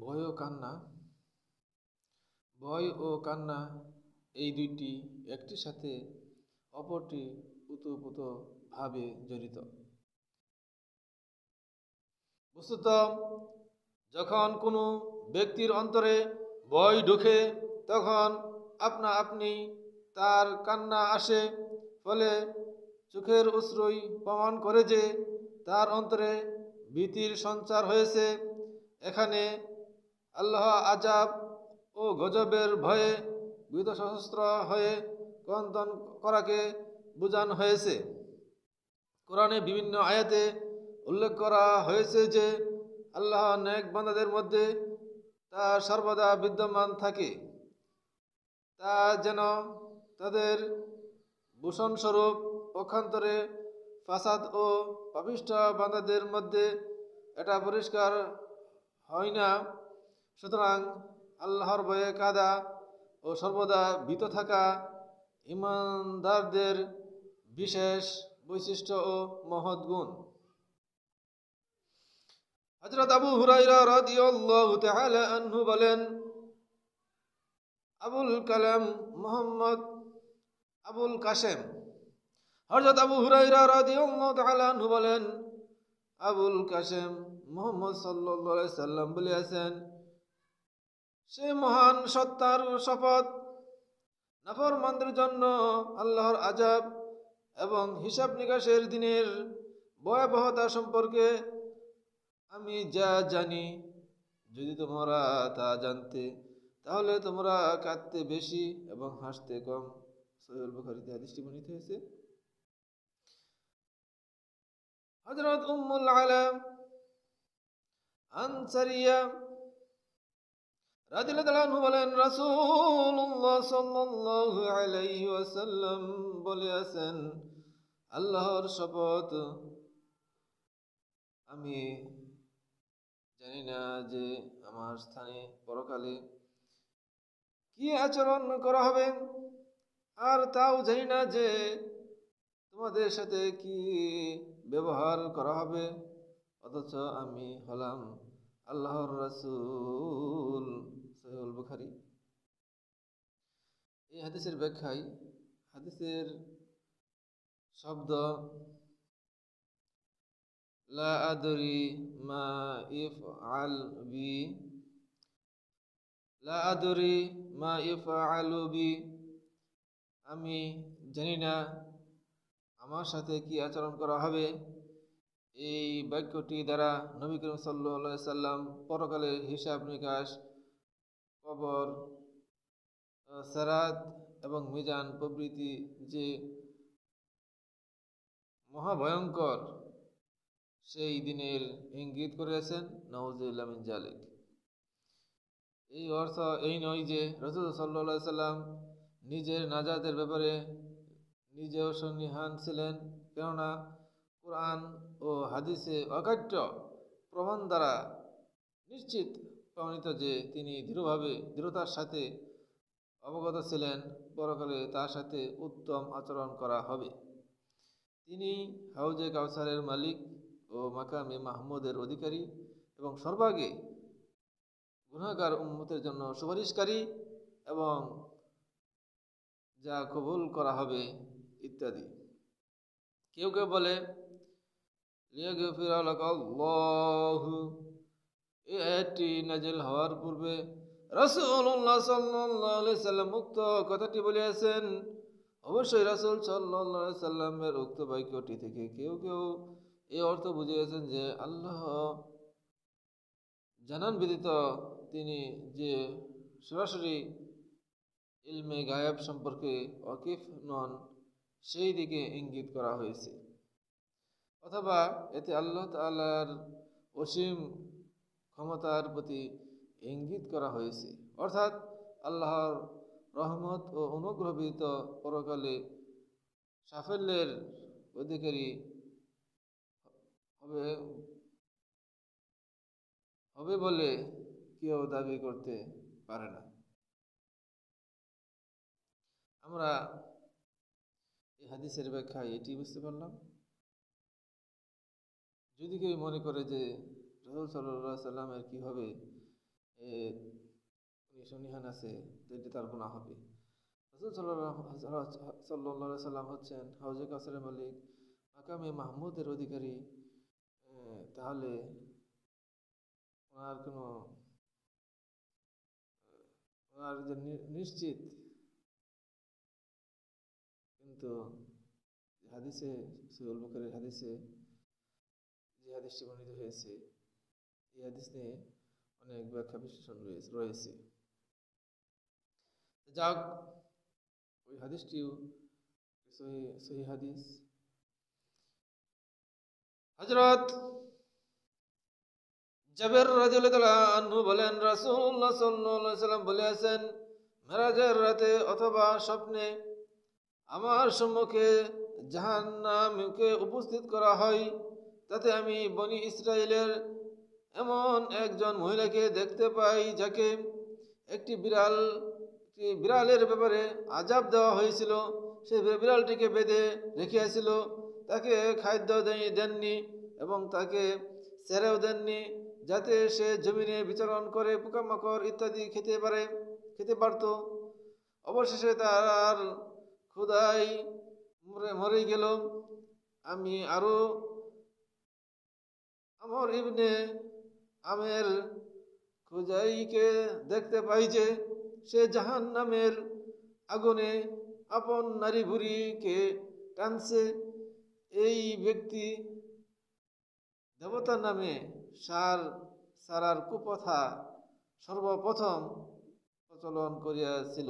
ভয় ও কান্না ভয় ও কান্না এই দুইটি একটির সাথে অপরটি ওতপ্রোতভাবে জড়িত। বস্তুত যখন কোনো ব্যক্তির অন্তরে ভয় ঢোকে তখন আপনা আপনি তার কান্না আসে, ফলে চোখের অশ্রুই প্রমাণ করে যে তার অন্তরে ভীতির সঞ্চার হয়েছে। এখানে আল্লাহ আযাব ও গজবের ভয়ে ভীত সশস্ত্র হয়ে ক্রন্দন করাকে বোঝানো হয়েছে। কোরআনে বিভিন্ন আয়াতে উল্লেখ করা হয়েছে যে আল্লাহ নেক বান্দাদের মধ্যে তা সর্বদা বিদ্যমান থাকে, তা যেন তাদের ভূষণস্বরূপ। পক্ষান্তরে ফাসাদ ও পাপিষ্ঠ বান্দাদের মধ্যে এটা পরিষ্কার হয় না। সুতরাং আল্লাহর ভয়ে কাঁদা ও সর্বদা ভীত থাকা ঈমানদারদের বিশেষ বৈশিষ্ট্য ও মহৎ গুণ। হযরত আবু হুরায়রা রাদিয়াল্লাহু তাআলা আনহু বলেন, আবুল কালাম মুহাম্মদ আবুল কাসেম হযরত আবু হুরায়রা রাদিয়াল্লাহু তাআলা আনহু বলেন, আবুল কাসেম মুহাম্মদ সাল্লাল্লাহু আলাইহি সাল্লাম বলেছেন, সে মহান সত্তার শপথ, নাফরমানদের জন্য আল্লাহর আযাব এবং হিসাব নিকাশের দিনের ভয়াবহতা সম্পর্কে আমি যা জানি, যদি তোমরা তা জানতে তাহলে তোমরা কাঁদতে বেশি এবং হাসতে কম। সহিহ বুখারীতে হাদিসটি বর্ণিত হয়েছে। হযরত উম্মুল আলা আনসারিয়া রাদিয়াল্লাহু তাআলা আনহু বলেন, রাসূলুল্লাহ সাল্লাল্লাহু আলাইহি ওয়াসাল্লাম বলেছেন, আল্লাহর শপথ, আমি জানি না যে আমার স্থানে পরকালে কি আচরণ করা হবে, আর তাও জানি না যে তোমাদের সাথে কি ব্যবহার করা হবে, অথচ আমি হলাম আল্লাহর রাসূল। সহিহ বুখারী। এই হাদিসের ব্যাখ্যায় হাদিসের শব্দ লা আদরি মা ইফআল বি, লা আদরি মা ইফআলু বি, আমি জানি না আমার সাথে কি আচরণ করা হবে। এই বাক্যটি দ্বারা নবী করিম সাল্লাল্লাহু আলাইহি সাল্লাম পরকালের হিসাব নিকাশ, কবর, সিরাত এবং মিজান প্রভৃতি যে মহাভয়ঙ্কর সেই দিনের ইঙ্গিত করেছেন। নাউযুবিল্লাহ মিন যালিক। এই অর্থ এই নয় যে রাসূল সাল্লাল্লাহু আলাইহি সাল্লাম নিজের নাজাতের ব্যাপারে নিজেও সন্দিহান ছিলেন, কেননা কোরআন ও হাদিসে অকাট্য প্রমাণ দ্বারা নিশ্চিত প্রমাণিত যে তিনি দৃঢ়তার সাথে অবগত ছিলেন পরকালে তার সাথে উত্তম আচরণ করা হবে। তিনি হাউজে কাউসারের মালিক ও মাকামে মাহমুদের অধিকারী এবং সর্বাগে গুনাহগার উম্মতের জন্য সুপারিশকারী এবং যা কবুল করা হবে ইত্যাদি। কেউ কেউ বলে লিয়াগফিরা লাকাল্লাহু, এই আয়াতটি নাজিল হওয়ার পূর্বে রাসূলুল্লাহ সাল্লাল্লাহু আলাইহি সাল্লাম উক্ত কথাটি বলেছেন। অবশ্যই রাসূল সাল্লাল্লাহু আলাইহি সাল্লামের উক্ত বাক্যটি থেকে কেউ কেউ এই অর্থ বুঝিয়েছেন যে আল্লাহ জানান ব্যতীত তিনি যে সরাসরি ইলমে গায়েব সম্পর্কে ওয়াকিফ নন, সেই দিকে ইঙ্গিত করা হয়েছে। অথবা এতে আল্লাহ তাআলার অসীম ক্ষমতার প্রতি ইঙ্গিত করা হয়েছে, অর্থাৎ আল্লাহর রহমত ও অনুগ্রহ ব্যতীত পরকালে সাফল্যের অধিকারী হবে বলে কেউ দাবি করতে পারে না। আমরা এই হাদিসের ব্যাখ্যায় এটি বুঝতে পারলাম, যদি কেউ মনে করে যে রাসূল সাল্লাল্লাহু আলাইহি সাল্লামের কি হবে সন্নিহান আছে, যেটি তার গুনাহ হবে। রাসূল সাল্লাল্লাহু সাল্লাম হচ্ছেন হাউজে কাউসারের মালিক, মাকামে মাহমুদের অধিকারী। তাহলে ওনার কোনো ওনার যে নিশ্চিত, কিন্তু হাদিসে সহিহ বুখারীর হাদিসে যে হাদিসটি বর্ণিত হয়েছে, এই হাদিস নিয়ে অনেক ব্যাখ্যা বিশ্লেষণ রয়েছে। যাক, ওই হাদিসটিও সহিহ হাদিস। হযরত জাবের রাদিয়াল্লাহু আনহু বলেন, রাসূলুল্লাহ সাল্লাল্লাহু আলাইহি ওয়াসাল্লাম বলেছেন, মেরাজের রাতে অথবা স্বপ্নে আমার সম্মুখে জাহান্নামকে উপস্থিত করা হয়, তাতে আমি বনি ইসরাইলের এমন একজন মহিলাকে দেখতে পাই যাকে একটি বিড়ালের ব্যাপারে আযাব দেওয়া হয়েছিল। সেই বিড়ালটিকে বেঁধে রেখেছিল, তাকে খাদ্য দেননি এবং তাকে ছেড়েও দেননি, যাতে সে জমিনে বিচরণ করে পোকামাকড় ইত্যাদি খেতে পারত। অবশেষে তার ক্ষুধায় মরে গেল। আমি আরো আমর ইবনে আমের খুজাইকে দেখতে পাই যে সে জাহান্নামের আগুনে আপন নারী ভুঁড়িকে টানছে। এই ব্যক্তি দেবতার নামে সারার কুপথা সর্বপ্রথম প্রচলন করিয়াছিল।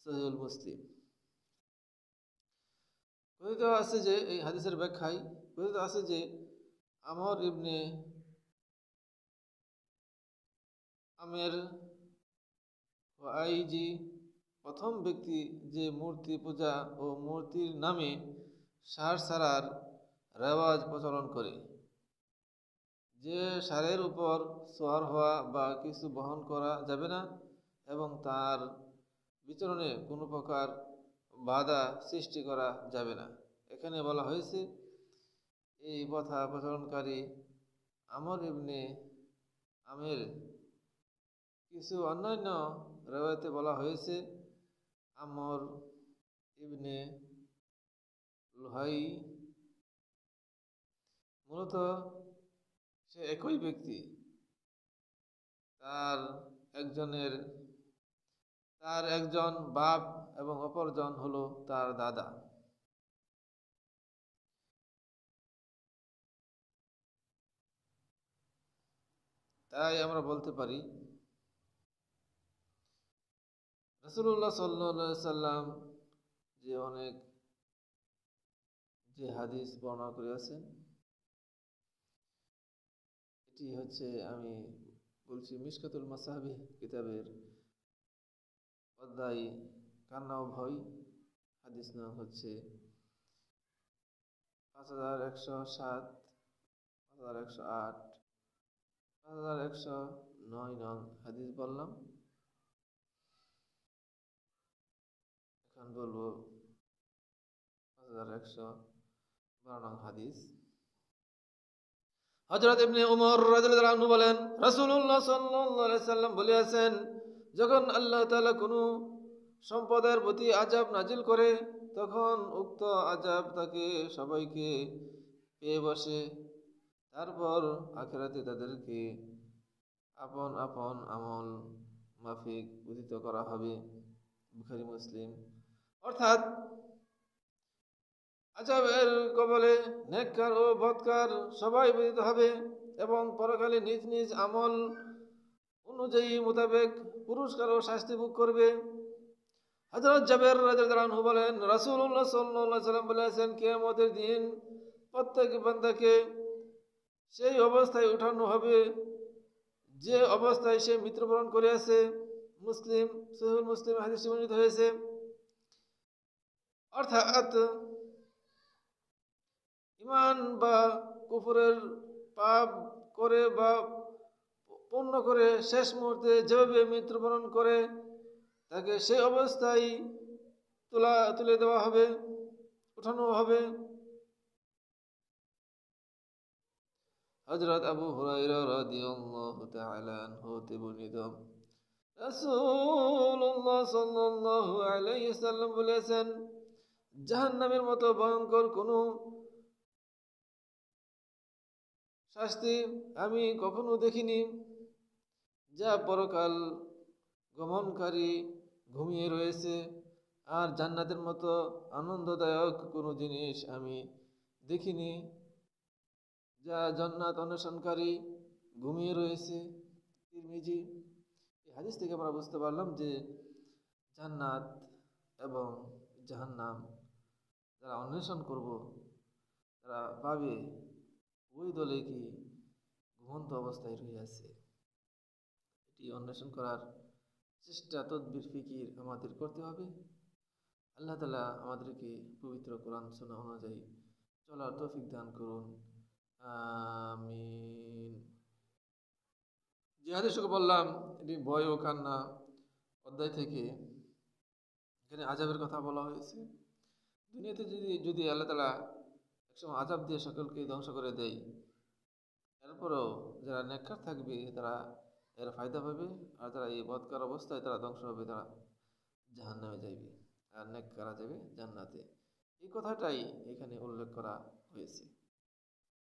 সহিহুল মুসলিম। কথিত আছে যে, এই হাদিসের ব্যাখ্যায় কথিত আছে যে আমর ইবনে আমের ওয়াইজি প্রথম ব্যক্তি যে মূর্তি পূজা ও মূর্তির নামে সারার রেওয়াজ প্রচলন করে। যে সারের উপর সওয়ার হওয়া বা কিছু বহন করা যাবে না এবং তার বিচরণে কোনো প্রকার বাধা সৃষ্টি করা যাবে না। এখানে বলা হয়েছে, এই প্রথা প্রচলনকারী আমর ইবনে আমের কিছু অন্যান্য রেওয়ায়েতে বলা হয়েছে আমর ইবনে লুহাই। মূলত সে একই ব্যক্তি। তার একজন বাপ এবং অপরজন হলো তার দাদা। তাই আমরা বলতে পারি, রাসূলুল্লাহ সাল্লাল্লাহু আলাইহি সাল্লাম যে হাদিস বর্ণনা করেছেন, এটি হচ্ছে, আমি বলছি, মিশকাতুল মাসাবিহ কিতাবের অধ্যায় কান্না ও ভয়, হাদিস নাম হচ্ছে 5107, 5108, 5109 নং হাদিস বললাম। এখন বলবো 5112 নং হাদিস। হযরত ইবনে উমর রাদিয়াল্লাহু আনহু বলেন, রাসূলুল্লাহ সাল্লাল্লাহু আলাইহি সাল্লাম বলেছেন, যখন আল্লাহ তাআলা কোনো সম্প্রদায়ের প্রতি আযাব নাজিল করে, তখন উক্ত আযাব তাকে সবাইকে পেয়ে বসে। তারপর আখিরাতে তাদেরকে আপন আপন আমল মাফিক উদিত করা হবে। বুখারী মুসলিম। অর্থাৎ আযাবের কবলে নেককার ও বদকার সবাই পতিত হবে এবং পরকালে নিজ নিজ আমল অনুযায়ী মোতাবেক পুরস্কার ও শাস্তি ভোগ করবে। হযরত জাবের রাদিয়াল্লাহু আনহু বলেন, রাসূলুল্লাহ সাল্লাল্লাহু আলাইহি ওয়াসাল্লাম বলেছেন, কিয়ামতের দিন প্রত্যেক বান্দাকে সেই অবস্থায় উঠানো হবে যে অবস্থায় সে মৃত্যুবরণ করেছে। সহিহ মুসলিম হাদিসটি বর্ণিত হয়েছে। অর্থাৎ ঈমান বা কুফরের পাপ করে বা পূর্ণ করে শেষ মুহূর্তে যেভাবে মৃত্যুবরণ করে, তাকে সেই অবস্থায় তুলে দেওয়া হবে, উঠানো হবে। হযরত আবু হুরায়রা রাদিয়াল্লাহু তাআলা আনহু হতে বর্ণিত রাসূলুল্লাহ সাল্লাল্লাহু আলাইহি সাল্লাম বলেছেন, জাহান্নামের মতো ভয়ঙ্কর কোনো শাস্তি আমি কখনো দেখিনি, যা পরকাল গমনকারী ঘুমিয়ে রয়েছে। আর জান্নাতের মতো আনন্দদায়ক কোনো জিনিস আমি দেখিনি, যা জান্নাত অন্বেষণকারী ঘুমিয়ে রয়েছে। তিরমিজি। এই হাদিস থেকে আমরা বুঝতে পারলাম যে জান্নাত এবং জাহান্নাম যারা অন্বেষণ করব, তারা পাবে ওই দলে কি ঘুমন্ত অবস্থায় রয়েছে। এটি অন্বেষণ করার চেষ্টা, তদবির, ফিকির আমাদের করতে হবে। আল্লাহ তাআলা আমাদেরকে পবিত্র কোরআন সুন্নাহ অনুযায়ী চলার তৌফিক দান করুন, আমিন। যে হাদিসকে বললাম এটি ভয় ও কান্না অধ্যায় থেকে, এখানে আযাবের কথা বলা হয়েছে। দুনিয়াতে যদি যদি আল্লাহ তাআলা একসময় আযাব দিয়ে সকলকে ধ্বংস করে দেয়, এরপরেও যারা নেককার থাকবে তারা এর ফায়দা পাবে, আর যারা এই বদকার অবস্থায় তারা ধ্বংস হবে, তারা জাহান্নামে যাইবে, আর নেককাররা যাবে জান্নাতে। এই কথাটাই এখানে উল্লেখ করা হয়েছে।